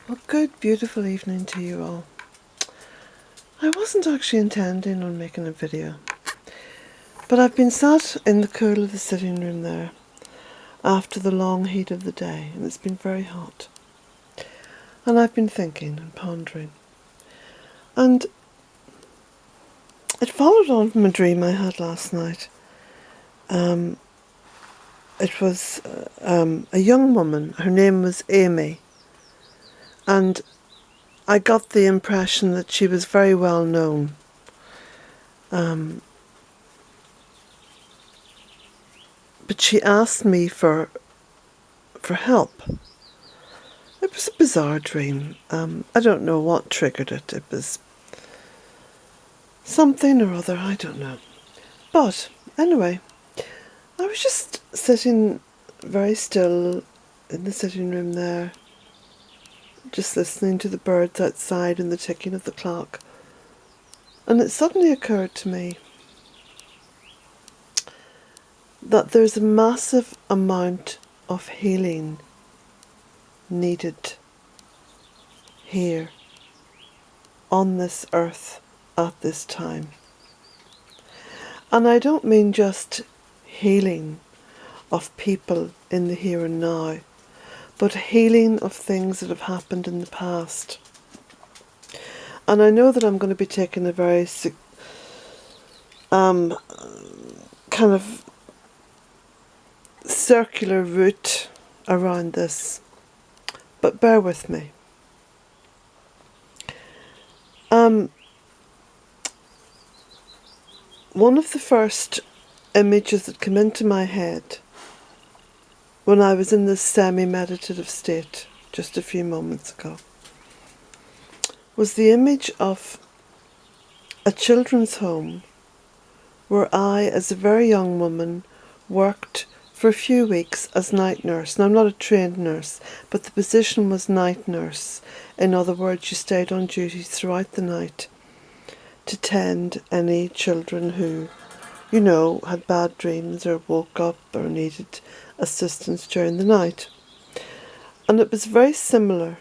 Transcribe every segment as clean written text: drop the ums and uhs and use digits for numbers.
Well, good, beautiful evening to you all. I wasn't actually intending on making a video, but I've been sat in the cool of the sitting room there after the long heat of the day, and it's been very hot. And I've been thinking and pondering. And it followed on from a dream I had last night. It was a young woman. Her name was Amy. And I got the impression that she was very well known. But she asked me for help. It was a bizarre dream. I don't know what triggered it. It was something or other, I don't know. But anyway, I was just sitting very still in the sitting room there, just listening to the birds outside and the ticking of the clock. And it suddenly occurred to me that there's a massive amount of healing needed here on this earth at this time. And I don't mean just healing of people in the here and now, but healing of things that have happened in the past. And I know that I'm going to be taking a very kind of circular route around this, but bear with me. One of the first images that came into my head when I was in this semi-meditative state just a few moments ago was the image of a children's home where I, as a very young woman, worked for a few weeks as night nurse. Now, I'm not a trained nurse, but the position was night nurse. In other words, you stayed on duty throughout the night to tend any children who, had bad dreams or woke up or needed assistance during the night. And it was very similar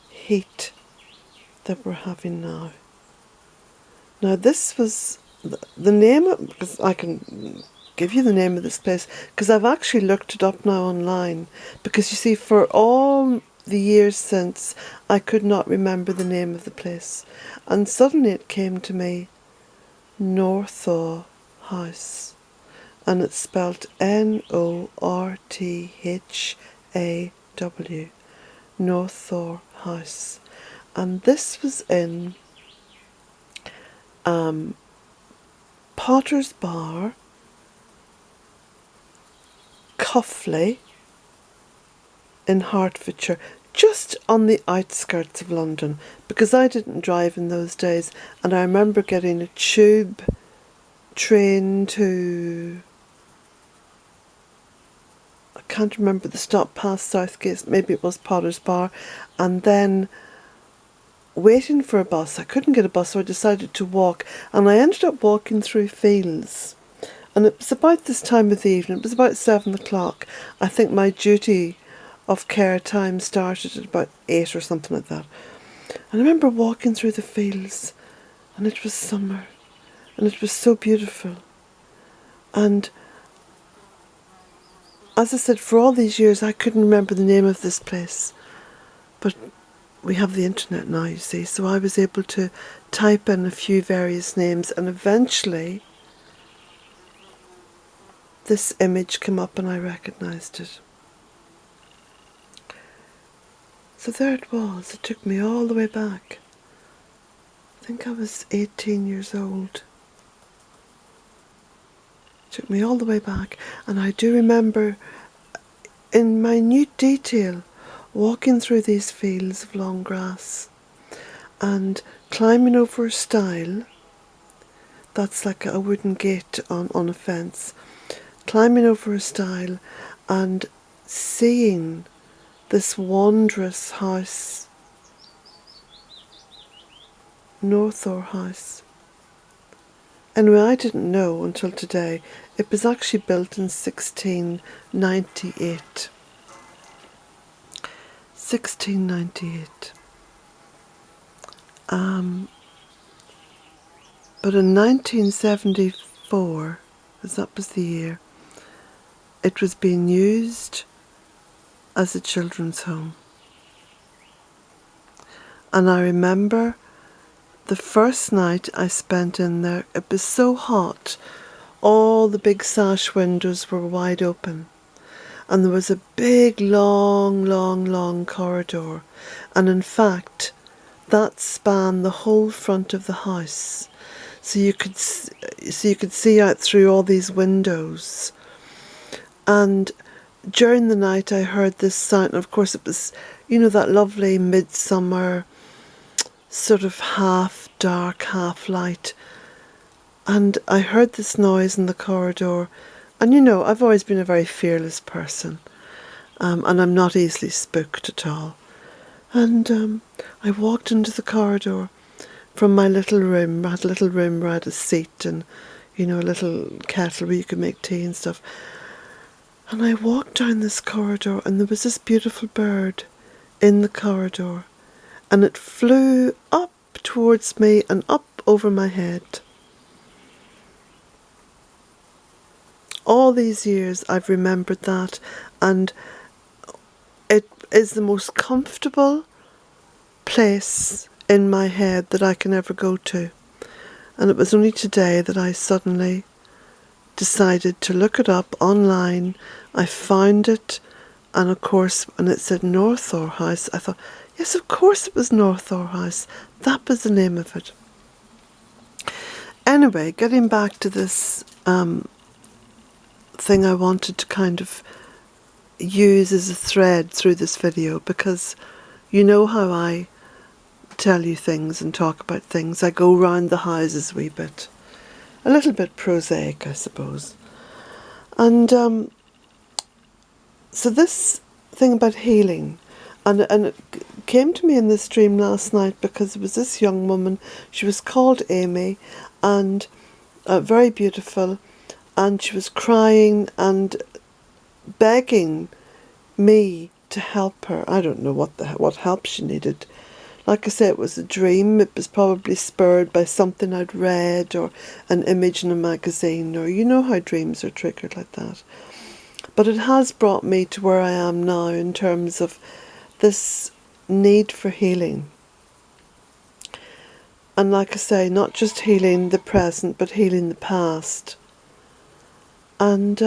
heat that we're having now. Now, this was the name of, because I can give you the name of this place, because I've actually looked it up now online, because you see, for all the years since, I could not remember the name of the place, and suddenly it came to me, Northaw House, and it's spelt Northaw, Northaw House, and this was in Potter's Bar, Cuffley, in Hertfordshire, just on the outskirts of London, because I didn't drive in those days, and I remember getting a tube train to, I can't remember the stop past Southgate, maybe it was Potter's Bar, and then waiting for a bus. I couldn't get a bus, so I decided to walk, and I ended up walking through fields. And it was about this time of the evening, it was about 7 o'clock. I think my duty of care time started at about 8 or something like that. And I remember walking through the fields, and it was summer, and it was so beautiful. And as I said, for all these years I couldn't remember the name of this place, but we have the internet now, you see, so I was able to type in a few various names, and eventually this image came up and I recognised it. So there it was. It took me all the way back. I think I was 18 years old. It took me all the way back, and I do remember in minute detail walking through these fields of long grass and climbing over a stile that's like a wooden gate on a fence, climbing over a stile and seeing this wondrous house, Northaw House. Anyway, I didn't know until today, it was actually built in 1698. 1698. But in 1974, as that was the year, it was being used as a children's home. And I remember the first night I spent in there, it was so hot. All the big sash windows were wide open. And there was a big, long corridor. And in fact, that spanned the whole front of the house. So you could see out through all these windows. And during the night I heard this sound. And of course it was, you know, that lovely midsummer sort of half dark, half light. And I heard this noise in the corridor. And you know, I've always been a very fearless person. And I'm not easily spooked at all. And I walked into the corridor from my little room. I had a little room where I had a seat and, you know, a little kettle where you could make tea and stuff. And I walked down this corridor and there was this beautiful bird in the corridor. And it flew up towards me and up over my head. All these years I've remembered that, and it is the most comfortable place in my head that I can ever go to. And it was only today that I suddenly decided to look it up online. I found it, and of course when it said Northaw House, I thought, yes, of course it was Northaw House. That was the name of it. Anyway, getting back to this thing I wanted to kind of use as a thread through this video, because you know how I tell you things and talk about things. I go round the houses a wee bit. A little bit prosaic, I suppose. And so this thing about healing, and it came to me in this dream last night because there was this young woman. She was called Amy, and very beautiful, and she was crying and begging me to help her. I don't know what help she needed. Like I say, it was a dream. It was probably spurred by something I'd read or an image in a magazine, or you know how dreams are triggered like that. But it has brought me to where I am now in terms of this need for healing. And like I say, not just healing the present, but healing the past. And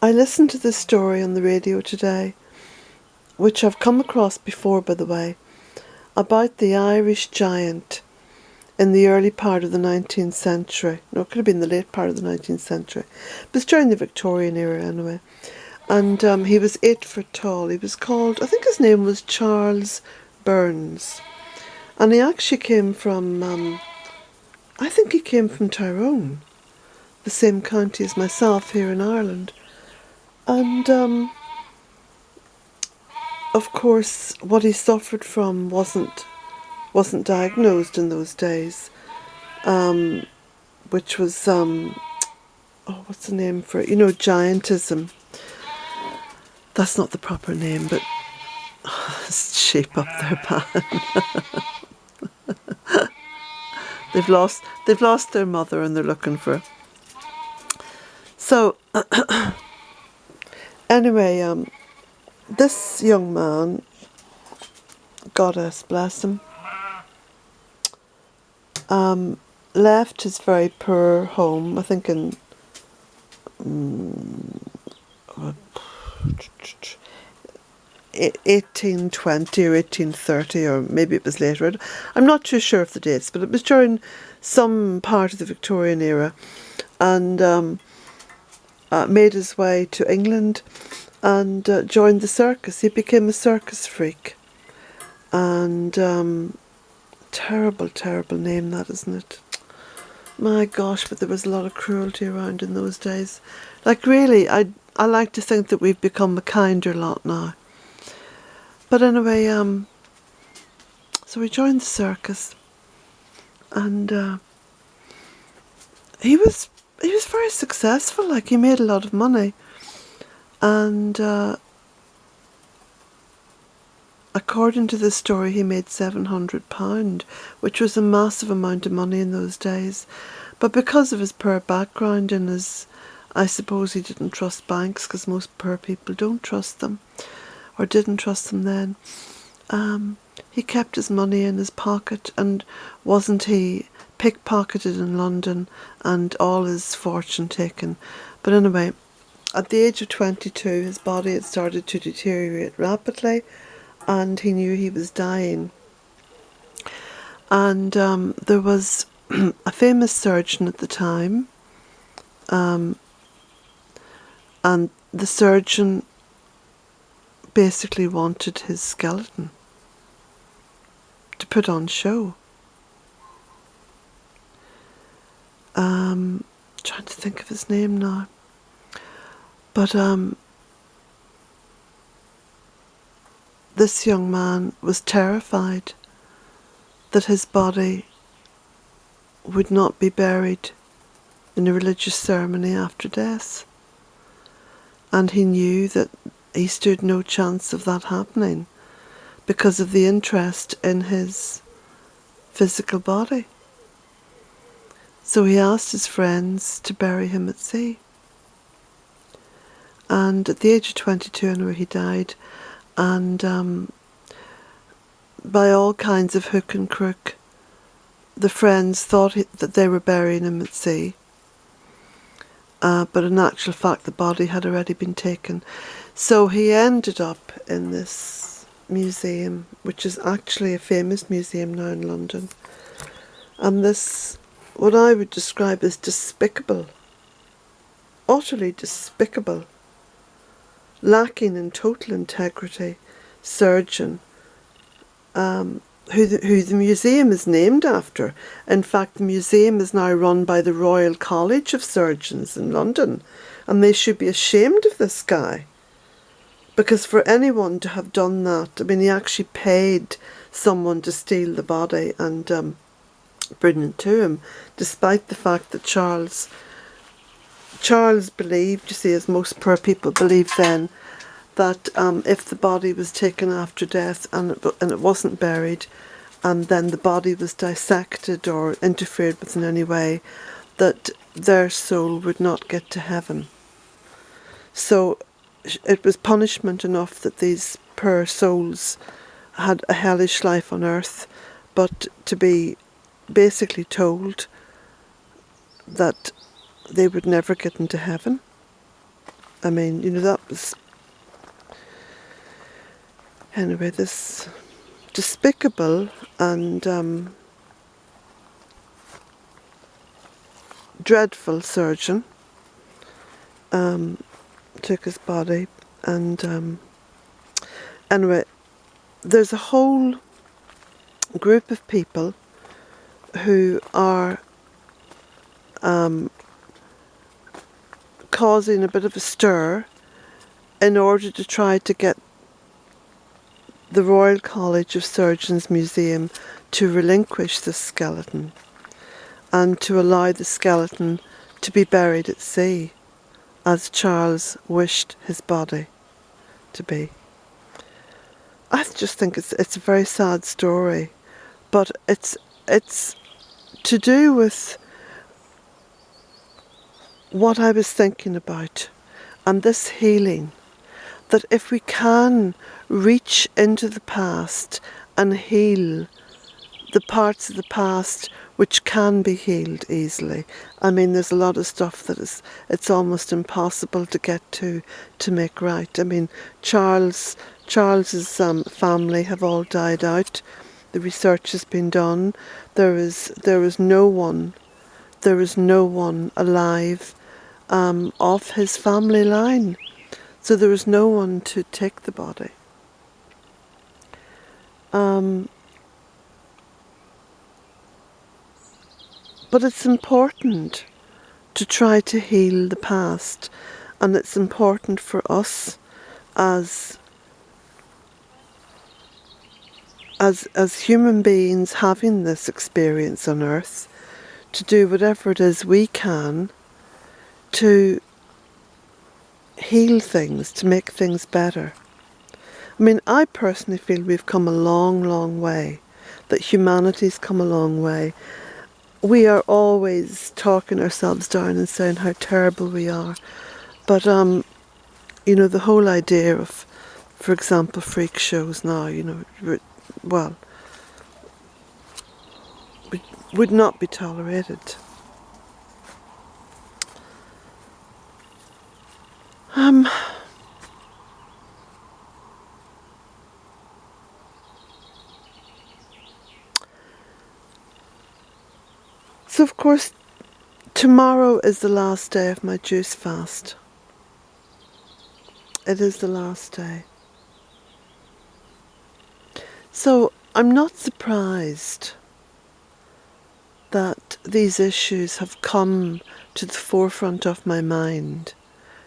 I listened to this story on the radio today, which I've come across before, by the way, about the Irish giant in the early part of the 19th century. No, it could have been the late part of the 19th century. But it's during the Victorian era anyway. And he was 8 foot tall. He was called, I think his name was Charles Burns. And he actually came from, I think he came from Tyrone, the same county as myself here in Ireland. And of course, what he suffered from wasn't diagnosed in those days, which was what's the name for it? You know, giantism. That's not the proper name, but sheep up their pan. They've lost their mother and they're looking for. So anyway, this young man, Goddess bless him, left his very poor home, I think in 1820 or 1830, or maybe it was later. I'm not too sure of the dates, but it was during some part of the Victorian era, and made his way to England and joined the circus. He became a circus freak. And terrible, terrible name that, isn't it? My gosh, but there was a lot of cruelty around in those days. Like really, I like to think that we've become a kinder lot now. But anyway, so we joined the circus, and he was very successful. Like, he made a lot of money, And according to the story, he made £700, which was a massive amount of money in those days. But because of his poor background and I suppose he didn't trust banks, because most poor people don't trust them, or didn't trust them then. He kept his money in his pocket, and wasn't he pickpocketed in London and all his fortune taken. But anyway, at the age of 22, his body had started to deteriorate rapidly, and he knew he was dying. And there was a famous surgeon at the time, and the surgeon basically wanted his skeleton to put on show. Trying to think of his name now. But this young man was terrified that his body would not be buried in a religious ceremony after death. And he knew that he stood no chance of that happening because of the interest in his physical body. So he asked his friends to bury him at sea. And at the age of 22, anyway, he died. And by all kinds of hook and crook, the friends thought that they were burying him at sea. But in actual fact, the body had already been taken. So he ended up in this museum, which is actually a famous museum now in London. And this, what I would describe as despicable, utterly despicable, lacking in total integrity surgeon, who the museum is named after. In fact, the museum is now run by the Royal College of Surgeons in London, and they should be ashamed of this guy. Because for anyone to have done that, I mean, he actually paid someone to steal the body and bring it to him, despite the fact that Charles believed, you see, as most poor people believed then, that if the body was taken after death and it wasn't buried, and then the body was dissected or interfered with in any way, that their soul would not get to heaven. So it was punishment enough that these poor souls had a hellish life on earth, but to be basically told that they would never get into heaven. I mean, you know, that was... Anyway, this despicable and dreadful surgeon took his body, and anyway, there's a whole group of people who are causing a bit of a stir in order to try to get the Royal College of Surgeons Museum to relinquish the skeleton and to allow the skeleton to be buried at sea, as Charles wished his body to be. I just think it's a very sad story, but it's to do with what I was thinking about, and this healing, that if we can reach into the past and heal the parts of the past which can be healed easily. I mean, there's a lot of stuff that it's almost impossible to get to make right. I mean, Charles's family have all died out. The research has been done. There is no one alive of his family line. So there was no one to take the body. But it's important to try to heal the past, and it's important for us as human beings having this experience on earth to do whatever it is we can to heal things, to make things better. I mean, I personally feel we've come a long, long way, that humanity's come a long way. We are always talking ourselves down and saying how terrible we are. But, you know, the whole idea of, for example, freak shows now, you know, well, would not be tolerated. So, of course, tomorrow is the last day of my juice fast. It is the last day. So, I'm not surprised that these issues have come to the forefront of my mind.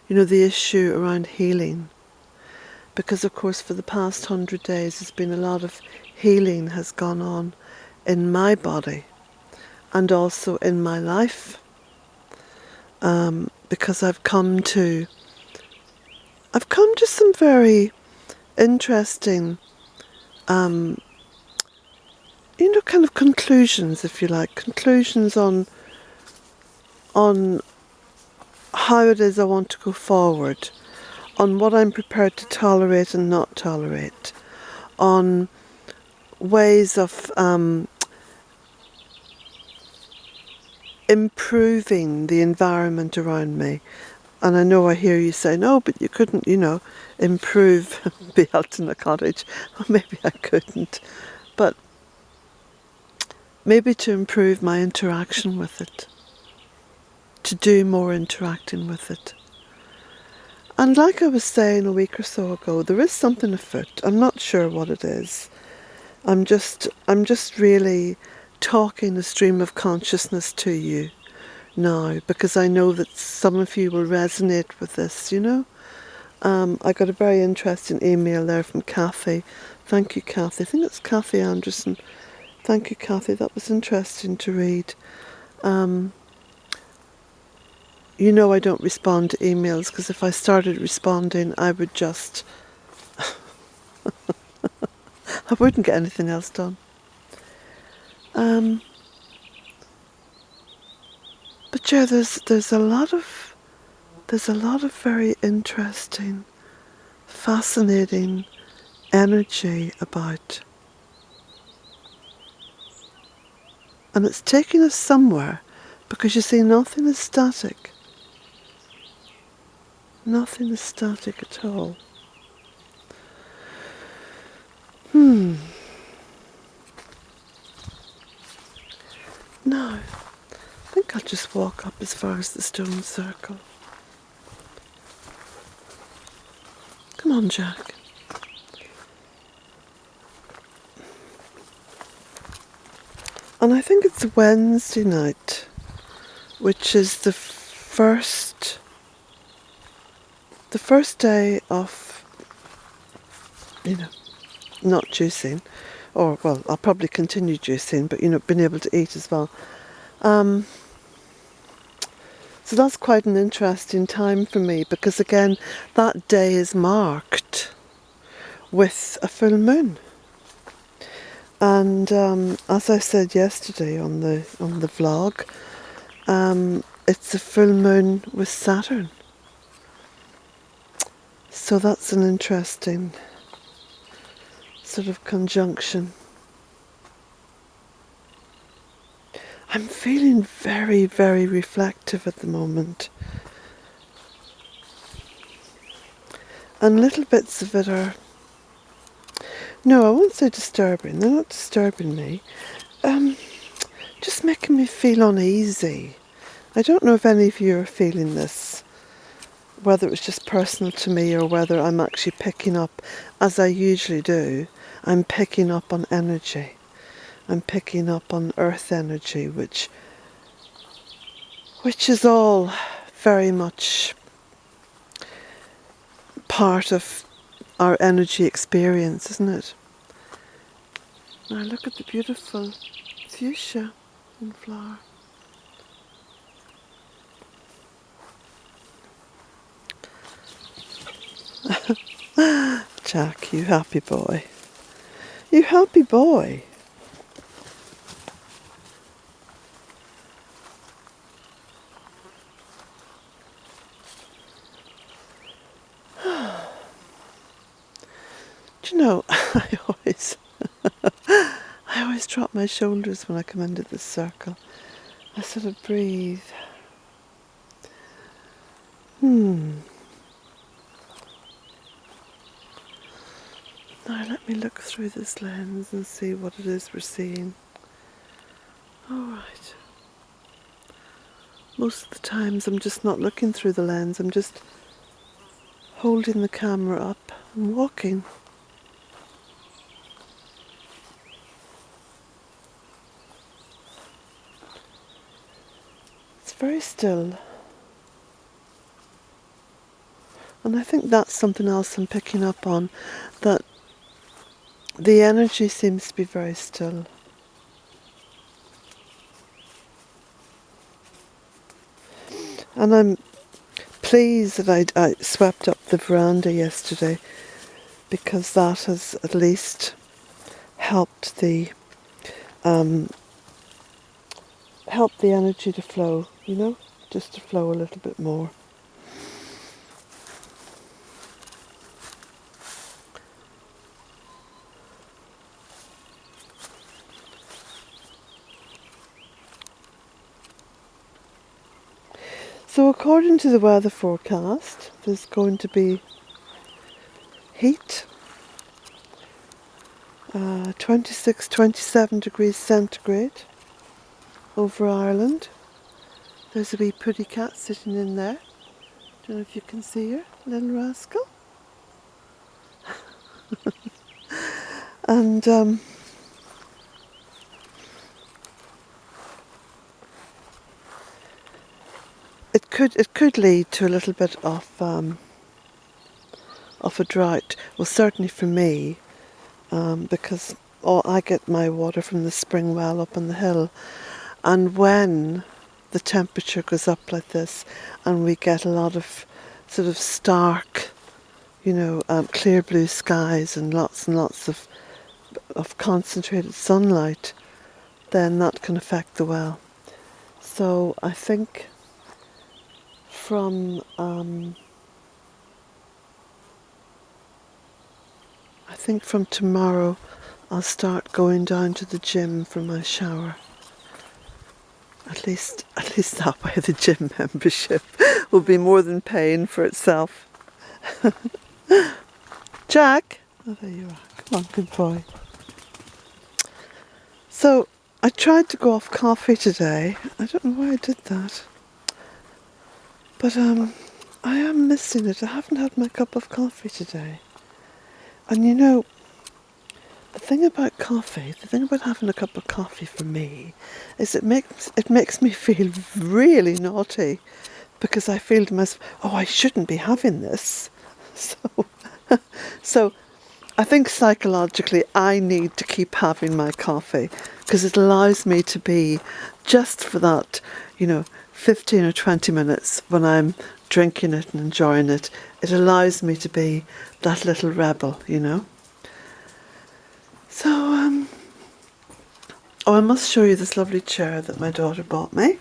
You know, the issue around healing. Because, of course, for the past 100 days, there's been a lot of healing has gone on in my body and also in my life. Because I've come to some very interesting, you know, kind of conclusions, if you like, conclusions on how it is I want to go forward, on what I'm prepared to tolerate and not tolerate, on ways of improving the environment around me. And I know I hear you say, no, but you couldn't, you know, improve Bealtaine Cottage. Well, maybe I couldn't. But maybe to improve my interaction with it. To do more interacting with it. And like I was saying a week or so ago, there is something afoot. I'm not sure what it is. I'm just really talking a stream of consciousness to you now, because I know that some of you will resonate with this, you know. I got a very interesting email there from Kathy. Thank you, Kathy. I think it's Kathy Anderson. Thank you, Kathy. That was interesting to read. You know I don't respond to emails, because if I started responding, I would just... I wouldn't get anything else done. But yeah, there's a lot of very interesting, fascinating energy about, and it's taking us somewhere, because you see, nothing is static. Nothing is static at all. Now, I think I'll just walk up as far as the stone circle. Come on, Jack. And I think it's Wednesday night, which is the first day of, you know, not juicing, or, well, I'll probably continue juicing, but, you know, being able to eat as well. So that's quite an interesting time for me, because again, that day is marked with a full moon. And as I said yesterday on the vlog, it's a full moon with Saturn. So that's an interesting sort of conjunction. I'm feeling very, very reflective at the moment. And little bits of it are, no, I won't say disturbing, they're not disturbing me. Just making me feel uneasy. I don't know if any of you are feeling this, whether it's just personal to me or whether I'm actually picking up, as I usually do, I'm picking up on energy. I'm picking up on earth energy, which is all very much part of our energy experience, isn't it? Now look at the beautiful fuchsia in flower. Jack, you happy boy. You happy boy. Do you know, I always drop my shoulders when I come into this circle. I sort of breathe. Now let me look through this lens and see what it is we're seeing. Alright. Most of the times I'm just not looking through the lens, I'm just holding the camera up and walking. It's very still. And I think that's something else I'm picking up on, that the energy seems to be very still. And I'm pleased that I swept up the veranda yesterday, because that has at least helped the energy to flow, you know, just to flow a little bit more. So according to the weather forecast, there's going to be heat, 26, 27 degrees centigrade over Ireland. There's a wee putty cat sitting in there. Don't know if you can see her, little rascal. And it could lead to a little bit of a drought. Well, certainly for me, because I get my water from the spring well up on the hill, and when the temperature goes up like this, and we get a lot of sort of stark, you know, clear blue skies and lots of concentrated sunlight, then that can affect the well. So I think from tomorrow I'll start going down to the gym for my shower. At least that way the gym membership will be more than paying for itself. Jack! Oh, there you are. Come on, good boy. So, I tried to go off coffee today. I don't know why I did that. But I am missing it. I haven't had my cup of coffee today. And you know, the thing about having a cup of coffee for me, is it makes me feel really naughty, because I feel to myself, oh, I shouldn't be having this. So I think psychologically I need to keep having my coffee, because it allows me to be, just for that, you know, 15 or 20 minutes when I'm drinking it and enjoying it, it allows me to be that little rebel, you know. So, I must show you this lovely chair that my daughter bought me.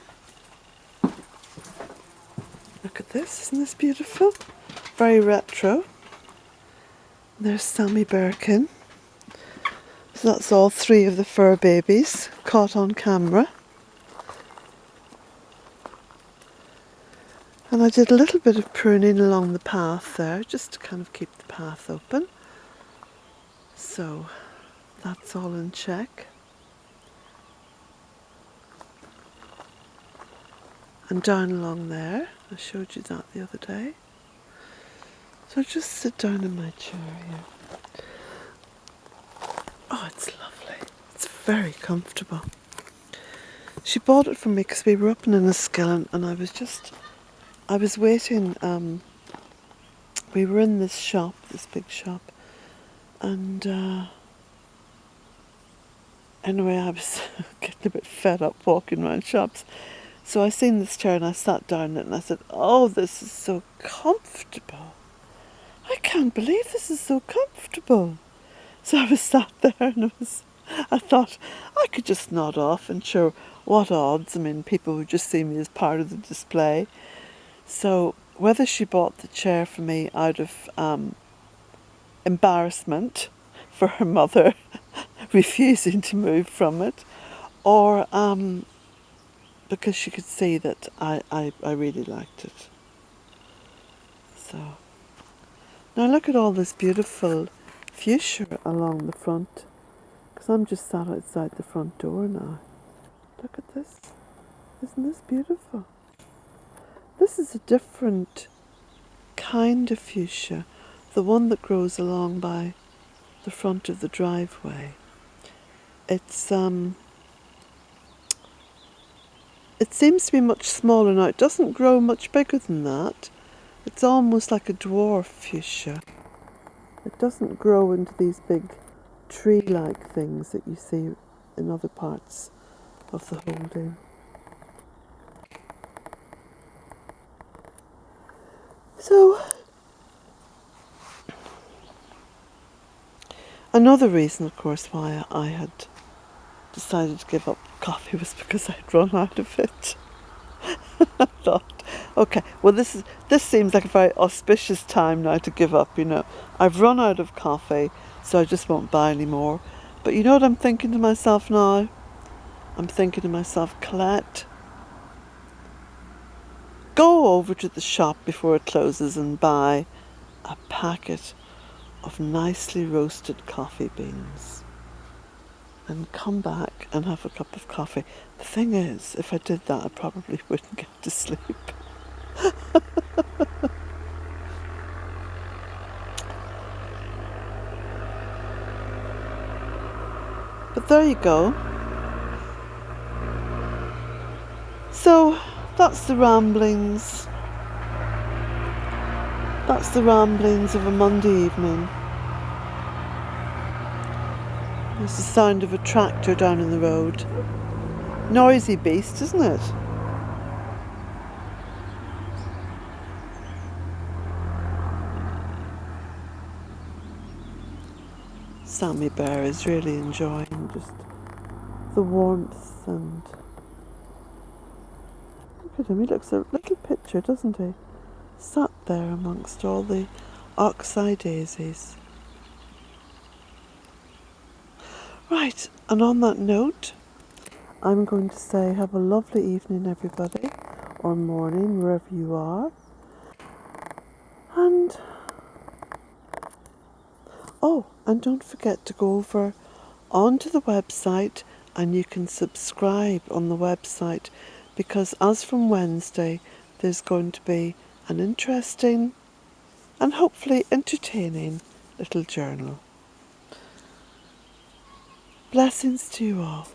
Look at this, isn't this beautiful? Very retro. There's Sammy Birkin. So that's all three of the fur babies caught on camera. And I did a little bit of pruning along the path there, just to kind of keep the path open. So that's all in check. And down along there, I showed you that the other day. So I'll just sit down in my chair here. Oh, it's lovely. It's very comfortable. She bought it for me because we were up in Enniskillen, and I was waiting. We were in this shop, this big shop, and anyway, I was getting a bit fed up walking around shops. So I seen this chair and I sat down in it and I said, oh, this is so comfortable. I can't believe this is so comfortable. So I was sat there and I thought I could just nod off and sure, what odds? I mean, people would just see me as part of the display. So whether she bought the chair for me out of embarrassment for her mother refusing to move from it, or because she could see that I really liked it. So now look at all this beautiful fuchsia along the front, because I'm just sat outside the front door now. Look at this. Isn't this beautiful? This is a different kind of fuchsia, the one that grows along by the front of the driveway. It's it seems to be much smaller now. It doesn't grow much bigger than that. It's almost like a dwarf fuchsia. It doesn't grow into these big tree-like things that you see in other parts of the holding. So, another reason, of course, why I had decided to give up coffee was because I'd run out of it. I thought, okay, well this seems like a very auspicious time now to give up, you know. I've run out of coffee, so I just won't buy any more. But you know what I'm thinking to myself now? I'm thinking to myself, Colette, go over to the shop before it closes and buy a packet of nicely roasted coffee beans. And come back and have a cup of coffee. The thing is, if I did that, I probably wouldn't get to sleep. But there you go. So, that's the ramblings. That's the ramblings of a Monday evening. There's the sound of a tractor down in the road. Noisy beast, isn't it? Sammy Bear is really enjoying just the warmth and... Look at him, he looks a little picture, doesn't he? Sat there amongst all the oxeye daisies. Right, and on that note, I'm going to say have a lovely evening, everybody, or morning, wherever you are. And, oh, and don't forget to go over onto the website and you can subscribe on the website, because as from Wednesday, there's going to be an interesting and hopefully entertaining little journal. Blessings to you all.